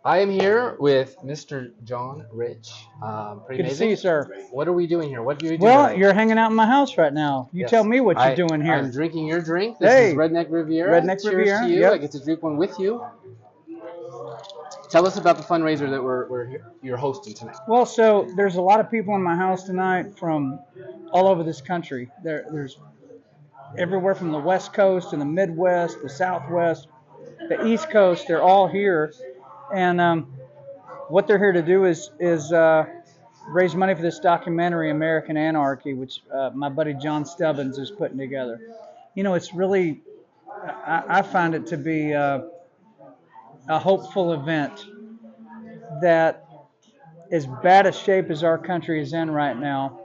I am here with Mr. John Rich. Pretty Good to see amazing. you, sir. What are we doing here? What do you do Well, tonight? you're hanging out in my house right now. You tell Yes, me what you're I doing I'm here. drinking your drink. This is Hey, Redneck Riviera. Redneck Cheers to Riviera. you. I Yep. get to drink one with you. Tell us about the fundraiser that you're hosting tonight. Well, so there's a lot of people in my house tonight from all over this country. There's everywhere from the West Coast to the Midwest, the Southwest, the East Coast. They're all here, and what they're here to do is raise money for this documentary, American Anarchy, which my buddy John Stubbins is putting together. You know, it's really I find it to be a hopeful event that, as bad a shape as our country is in right now,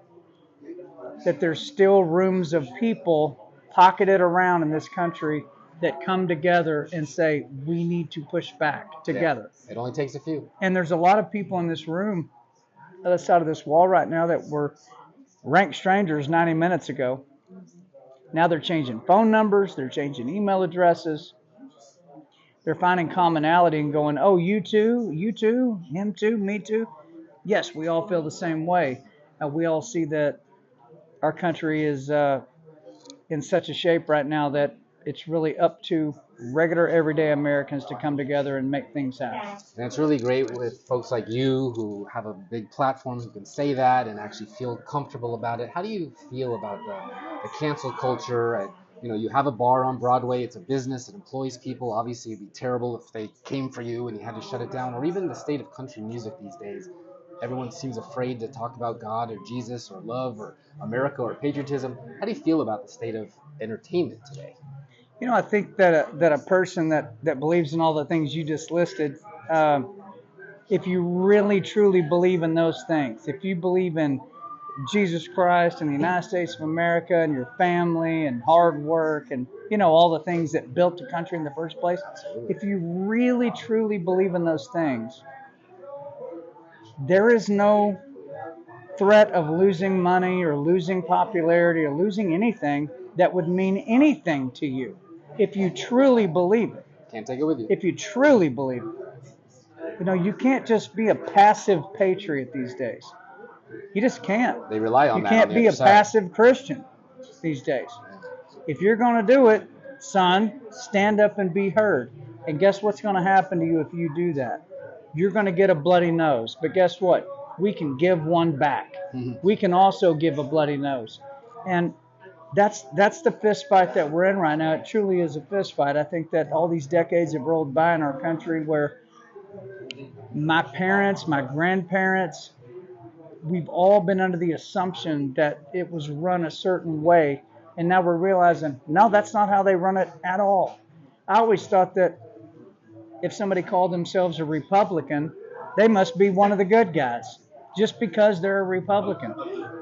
that there's still rooms of people pocketed around in this country that come together and say, we need to push back together. Yeah, it only takes a few. And there's a lot of people in this room, other side of this wall right now, that were rank strangers 90 minutes ago. Now they're changing phone numbers, they're changing email addresses, they're finding commonality and going, oh, you too, him too, me too. Yes, we all feel the same way. We all see that our country is in such a shape right now that it's really up to regular, everyday Americans to come together and make things happen. And it's really great with folks like you who have a big platform who can say that and actually feel comfortable about it. How do you feel about the cancel culture? And, you have a bar on Broadway. It's a business. It employs people. Obviously, it'd be terrible if they came for you and you had to shut it down. Or even the state of country music these days. Everyone seems afraid to talk about God or Jesus or love or America or patriotism. How do you feel about the state of entertainment today? You know, I think that a person that believes in all the things you just listed, if you really truly believe in those things, if you believe in Jesus Christ and the United States of America and your family and hard work and, all the things that built the country in the first place, if you really truly believe in those things, there is no threat of losing money or losing popularity or losing anything that would mean anything to you if you truly believe it. Can't take it with you. If you truly believe it. You can't just be a passive patriot these days. You just can't. They rely on You that can't on the be other a side. passive Christian these days. If you're going to do it, son, stand up and be heard. And guess what's going to happen to you if you do that? You're going to get a bloody nose. But guess what? We can give one back. We can also give a bloody nose. And that's the fist fight that we're in right now. It truly is a fist fight. I think that all these decades have rolled by in our country where my parents, my grandparents, we've all been under the assumption that it was run a certain way. And now we're realizing, no, that's not how they run it at all. I always thought that if somebody called themselves a Republican, they must be one of the good guys just because they're a Republican.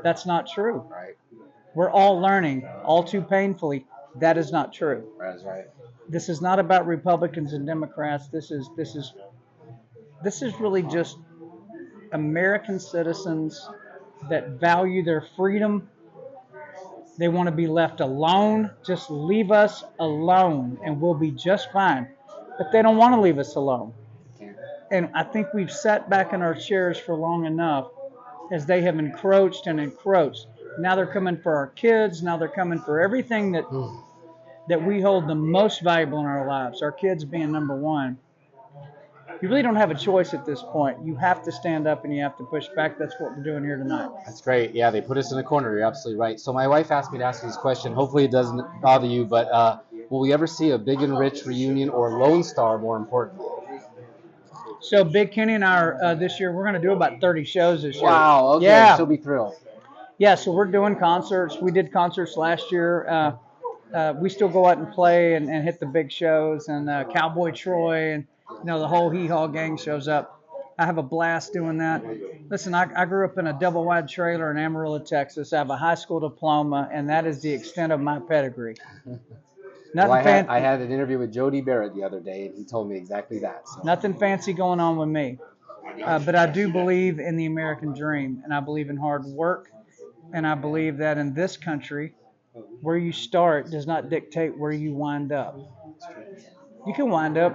That's not true. Right. We're all learning, all too painfully, that is not true. That's right. This is not about Republicans and Democrats. This is really just American citizens that value their freedom. They want to be left alone. Just leave us alone and we'll be just fine. But they don't want to leave us alone. And I think we've sat back in our chairs for long enough as they have encroached and encroached. Now they're coming for our kids. Now they're coming for everything that we hold the most valuable in our lives, our kids being number one. You really don't have a choice at this point. You have to stand up and you have to push back. That's what we're doing here tonight. That's great. Yeah, they put us in a corner. You're absolutely right. So my wife asked me to ask you this question. Hopefully it doesn't bother you, but will we ever see a Big and Rich reunion or Lone Star, more importantly? So Big Kenny and I are this year, we're going to do about 30 shows this year. Wow, okay, yeah. She'll be thrilled. Yeah, so we're doing concerts. We did concerts last year. We still go out and play and hit the big shows. And Cowboy Troy and the whole Hee Haw gang shows up. I have a blast doing that. Listen, I grew up in a double-wide trailer in Amarillo, Texas. I have a high school diploma, and that is the extent of my pedigree. Well, I had an interview with Jody Barrett the other day, and he told me exactly that. So. Nothing fancy going on with me. But I do believe in the American dream, and I believe in hard work, and I believe that in this country, where you start does not dictate where you wind up. You can wind up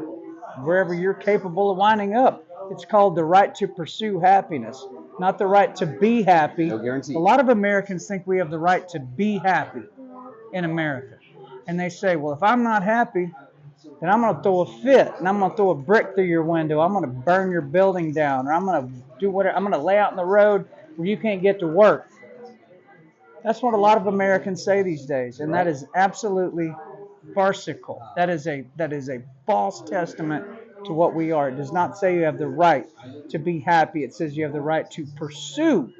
wherever you're capable of winding up. It's called the right to pursue happiness, not the right to be happy. No guarantee. A lot of Americans think we have the right to be happy in America. And they say, well, if I'm not happy, then I'm going to throw a fit, and I'm going to throw a brick through your window. I'm going to burn your building down, or I'm going to do whatever. I'm going to lay out in the road where you can't get to work. That's what a lot of Americans say these days, and that is absolutely farcical. That is a false testament to what we are. It does not say you have the right to be happy. It says you have the right to pursue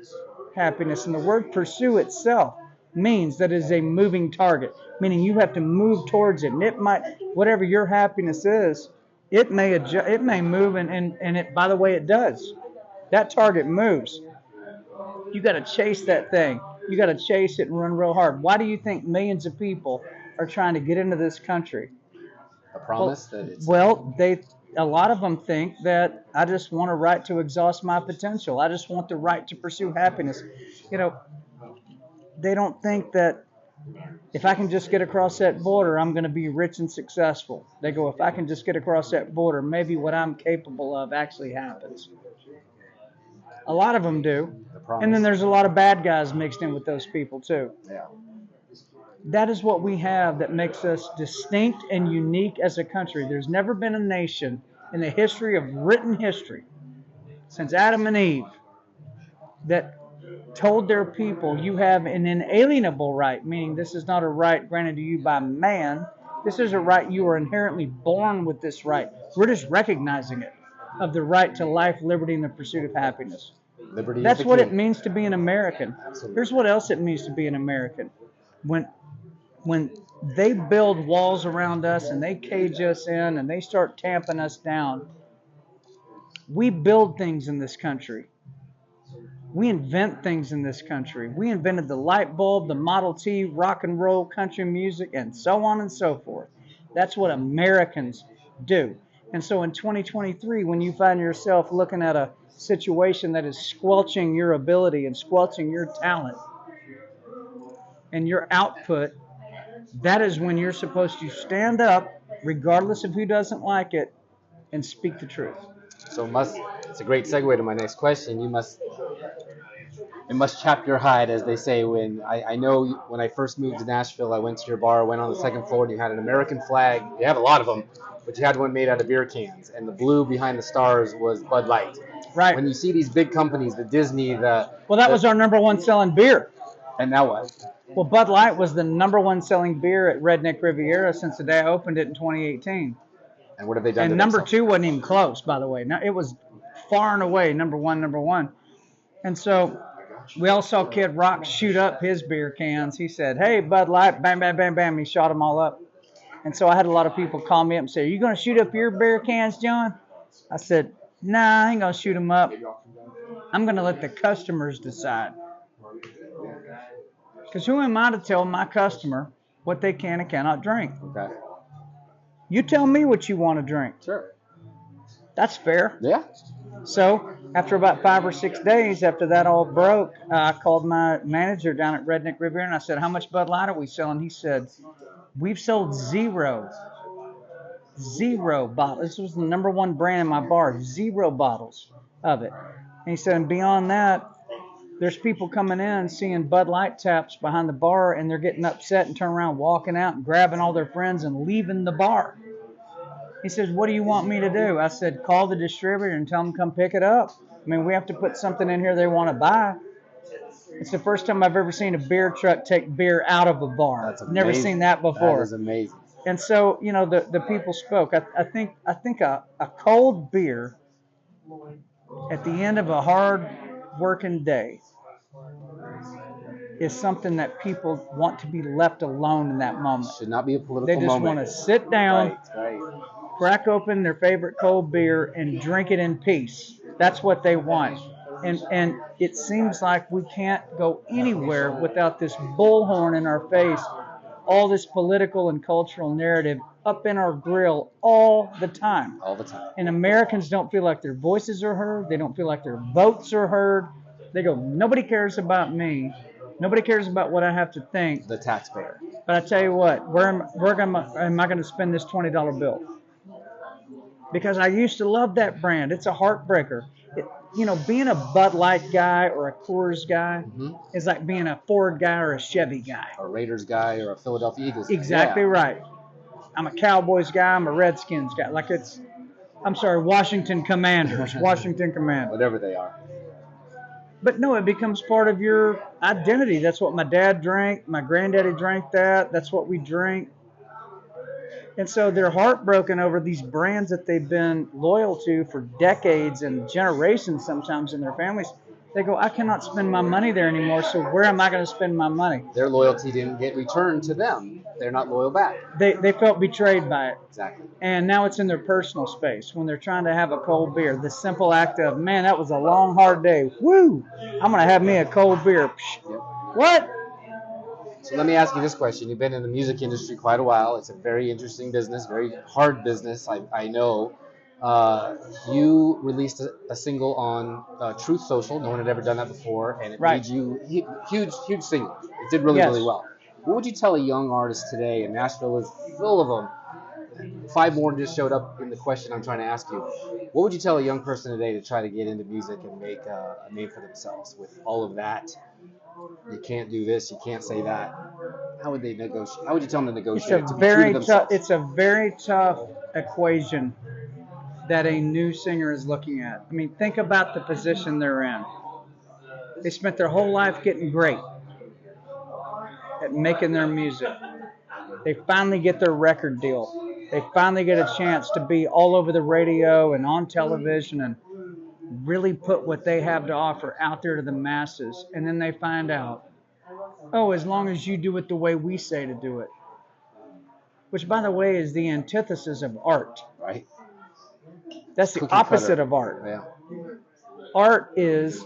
happiness, and the word pursue itself means that it is a moving target, meaning you have to move towards it. And it might, whatever your happiness is, it may adjust, it may move, and it, by the way, it does. That target moves. You got to chase that thing. You got to chase it and run real hard. Why do you think millions of people are trying to get into this country? A promise that it's... Well, a lot of them think that I just want a right to exhaust my potential. I just want the right to pursue happiness. You know, they don't think that if I can just get across that border, I'm going to be rich and successful. They go, if I can just get across that border, maybe what I'm capable of actually happens. A lot of them do. And then there's a lot of bad guys mixed in with those people too. Yeah. That is what we have that makes us distinct and unique as a country. There's never been a nation in the history of written history, since Adam and Eve, that told their people, you have an inalienable right, meaning this is not a right granted to you by man. This is a right, you are inherently born with this right. We're just recognizing it, of the right to life, liberty, and the pursuit of happiness. Liberty. That's what it means to be an American. Absolutely. Here's what else it means to be an American. When they build walls around us and they cage us in and they start tamping us down, we build things in this country. We invent things in this country. We invented the light bulb, the Model T, rock and roll, country music, and so on and so forth. That's what Americans do. And so in 2023, when you find yourself looking at a situation that is squelching your ability and squelching your talent and your output, that is when you're supposed to stand up, regardless of who doesn't like it, and speak the truth. So it's a great segue to my next question. It must chap your hide, as they say. When I know when I first moved to Nashville, I went to your bar, went on the second floor, and you had an American flag. You have a lot of them, but you had one made out of beer cans, and the blue behind the stars was Bud Light. Right. When you see these big companies, the Disney, that was our number one selling beer. And now what? Well, Bud Light was the number one selling beer at Redneck Riviera since the day I opened it in 2018. And what have they done? And number two wasn't even close, by the way. Now, it was far and away number one. And so we all saw Kid Rock shoot up his beer cans. He said, hey, Bud Light, bam, bam, bam, bam. He shot them all up. And so I had a lot of people call me up and say, are you going to shoot up your beer cans, John? I said, nah, I ain't going to shoot them up. I'm going to let the customers decide. Because who am I to tell my customer what they can and cannot drink? Okay. You tell me what you want to drink. Sure. That's fair. Yeah. So after about 5 or 6 days after that all broke, I called my manager down at Redneck Riviera and I said, how much Bud Light are we selling? He said, we've sold zero bottles. This was the number one brand in my bar, 0 bottles of it. And he said, and beyond that, there's people coming in seeing Bud Light taps behind the bar and they're getting upset and turning around, walking out and grabbing all their friends and leaving the bar. He says, what do you want me to do? I said, call the distributor and tell them to come pick it up. I mean, we have to put something in here they want to buy. It's the first time I've ever seen a beer truck take beer out of a bar. That's amazing. Never seen that before. That is amazing. And so, you know, the people spoke. I think a cold beer at the end of a hard working day is something that people want to be left alone in that moment. Should not be a political moment. They just moment. want to sit down, right. crack open their favorite cold beer, and drink it in peace. That's what they want. And it seems like we can't go anywhere without this bullhorn in our face, all this political and cultural narrative up in our grill all the time. All the time. And Americans don't feel like their voices are heard. They don't feel like their votes are heard. They go, nobody cares about me. Nobody cares about what I have to think. The taxpayer. But I tell you what, where am I going to spend this $20 bill? because I used to love that brand. It's a heartbreaker. Being a Bud Light guy or a Coors guy is like being a Ford guy or a Chevy guy. Or a Raiders guy or a Philadelphia Eagles guy. Exactly right. I'm a Cowboys guy. I'm a Redskins guy. Washington Commanders. Washington Commanders. Whatever they are. But no, it becomes part of your identity. That's what my dad drank. My granddaddy drank that. That's what we drink. And so they're heartbroken over these brands that they've been loyal to for decades and generations sometimes in their families. They go, I cannot spend my money there anymore, so where am I going to spend my money? Their loyalty didn't get returned to them. They're not loyal back. They felt betrayed by it. Exactly. And now it's in their personal space when they're trying to have a cold beer. The simple act of, man, that was a long, hard day. Woo! I'm going to have me a cold beer. Yep. What? So let me ask you this question. You've been in the music industry quite a while. It's a very interesting business, very hard business, I know. You released a single on Truth Social. No one had ever done that before, and it made you huge single. It did really well. What would you tell a young artist today? And Nashville is full of them. 5 more just showed up in the question I'm trying to ask you. What would you tell a young person today to try to get into music and make a name for themselves with all of that? You can't do this. You can't say that. How would they negotiate? How would you tell them to negotiate? It's a very tough equation that a new singer is looking at. I mean, think about the position they're in. They spent their whole life getting great at making their music. They finally get their record deal. They finally get a chance to be all over the radio and on television and really put what they have to offer out there to the masses. And then they find out, oh, as long as you do it the way we say to do it. Which, by the way, is the antithesis of art. Right. That's the opposite of art. Yeah. Art is,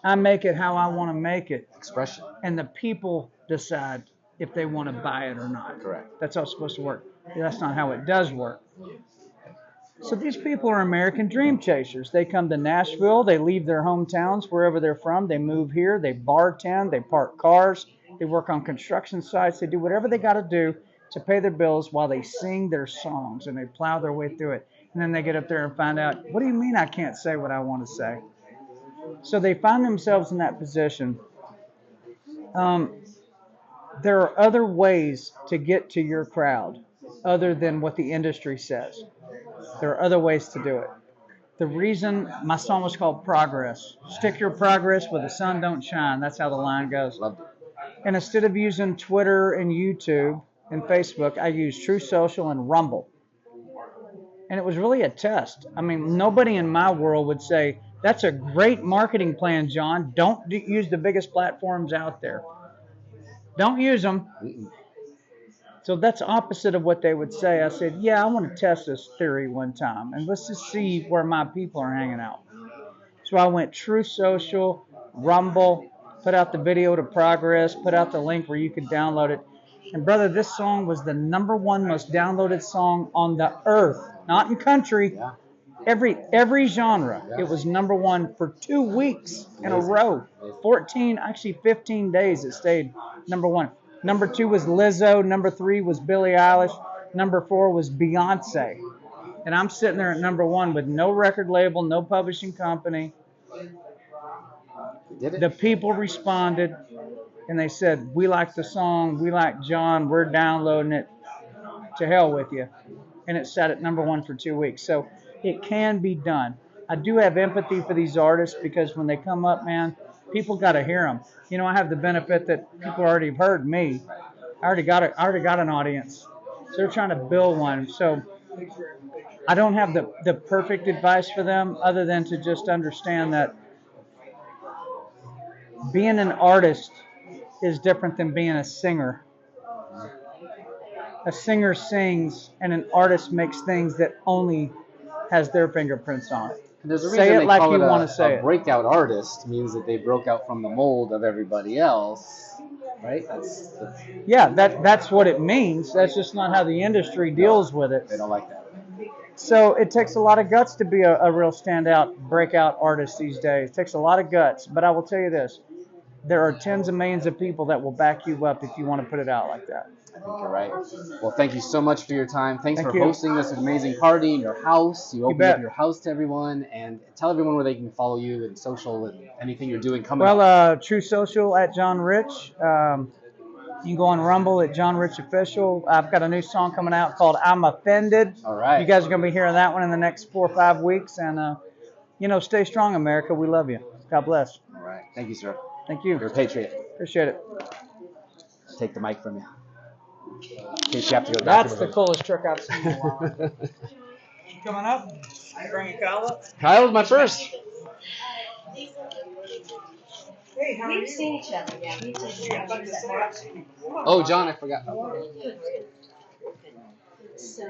I make it how I want to make it. Expression. And the people decide if they want to buy it or not. Correct. That's how it's supposed to work. That's not how it does work. So these people are American dream chasers. They come to Nashville. They leave their hometowns, wherever they're from. They move here. They bartend. They park cars. They work on construction sites. They do whatever they got to do to pay their bills while they sing their songs and they plow their way through it. And then they get up there and find out, what do you mean I can't say what I want to say? So they find themselves in that position. There are other ways to get to your crowd other than what the industry says. There are other ways to do it. The reason my song was called Progress. Stick your progress where the sun don't shine. That's how the line goes. Loved it. And instead of using Twitter and YouTube and Facebook, I used True Social and Rumble. And it was really a test. I mean, nobody in my world would say, that's a great marketing plan, John. Don't use the biggest platforms out there. Don't use them. So that's opposite of what they would say. I said, yeah, I want to test this theory one time. And let's just see where my people are hanging out. So I went True Social, Rumble, put out the video to Progress, put out the link where you could download it. And brother, this song was the #1 most downloaded song on the earth. Not in country. Yeah. Every genre. Yeah. It was #1 for 2 weeks in a row. 15 days it stayed #1. #2 was Lizzo. #3 was Billie Eilish. #4 was Beyonce. And I'm sitting there at #1 with no record label, no publishing company. The people responded and they said, we like the song, we like John, we're downloading it. To hell with you. And it sat at #1 for 2 weeks. So it can be done. I do have empathy for these artists because when they come up, man, people got to hear them. You know, I have the benefit that people already have heard me. I already got an audience. So they're trying to build one. So I don't have the perfect advice for them other than to just understand that being an artist is different than being a singer. A singer sings and an artist makes things that only has their fingerprints on it. There's a say reason it like you want to say it. A breakout artist means that they broke out from the mold of everybody else, right? That's what it means. That's just not how the industry deals with it. They don't like that. So it takes a lot of guts to be a real standout, breakout artist these days. It takes a lot of guts. But I will tell you this. there are tens of millions of people that will back you up if you want to put it out like that. I think you're right. Well, thank you so much for your time. Thanks Thank for you. hosting this amazing party in your house. You opened up bet. your house to everyone, and tell everyone where they can follow you and social and anything you're doing coming Well, up. True Social at John Rich. You can go on Rumble at John Rich Official. I've got a new song coming out called I'm Offended. All right. You guys are going to be hearing that one in the next 4 or 5 weeks. And, stay strong, America. We love you. God bless. All right. Thank you, sir. Thank you. You're a patriot. Appreciate it. Take the mic from you. In case you have to go to the bathroom That's the again. coolest trick I've seen in a while. Coming up? You bringing Kyle up? Kyle's my first. Hey, how are you? We've seen each other, yeah. We did. Oh, John, I forgot. So